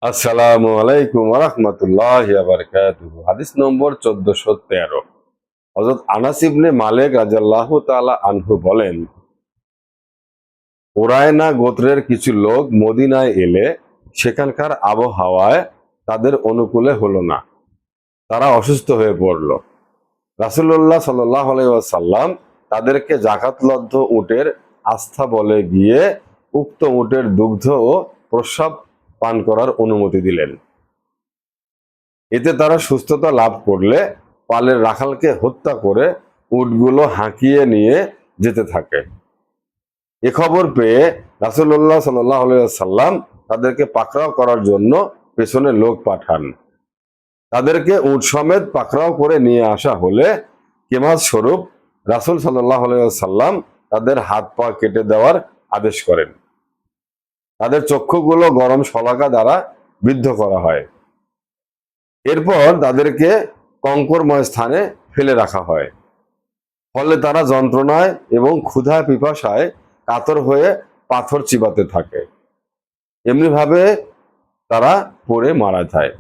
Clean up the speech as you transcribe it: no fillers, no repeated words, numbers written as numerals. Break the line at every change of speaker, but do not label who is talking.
আসসালামু আলাইকুম ওয়া রাহমাতুল্লাহি ওয়া বারাকাতুহু। হাদিস নম্বর 1413। হযরত আনাস ইবনে মালিক রাদিয়াল্লাহু তাআলা আনহু বলেন, উরায়না গোত্রের কিছু লোক মদিনায় এলে সেখানকার আবহাওয়ায় তাদের অনুকূলে হলো না। তারা অসুস্থ হয়ে পড়ল। রাসূলুল্লাহ সাল্লাল্লাহু আলাইহি ওয়াসাল্লাম তাদেরকে যাকাতলব্ধ উটের আস্থা বলে গিয়ে উক্ত উটের দুগ্ধ ও প্রস্রাব পান করার অনুমতি দিলেন। এতে তারা সুস্থতা লাভ করলে পালের রাখালকে হত্যা করে উটগুলো হাঁকিয়ে নিয়ে যেতে থাকে। এ খবর পেয়ে রাসূলুল্লাহ সাল্লাল্লাহু আলাইহি ওয়াসাল্লাম তাদেরকে পাকড়াও করার জন্য পেছনে লোক পাঠান। তাদেরকে উট সমেত পাকড়াও করে নিয়ে আসা হলে কেমাস স্বরূপ রাসূল সাল্লাল্লাহু আলাইহি ওয়াসাল্লাম তাদের হাত পা কেটে দেওয়ার আদেশ করেন। তাদের চক্ষুগুলো গরম শলাকা দ্বারা বিদ্ধ করা হয়। এরপর তাদেরকে কঙ্করময় স্থানে ফেলে রাখা হয়। ফলে তারা যন্ত্রণায় এবং ক্ষুধা পিপাসায় কাতর হয়ে পাথর চিবাতে থাকে। এমনিভাবে তারা পড়ে মারা যায়।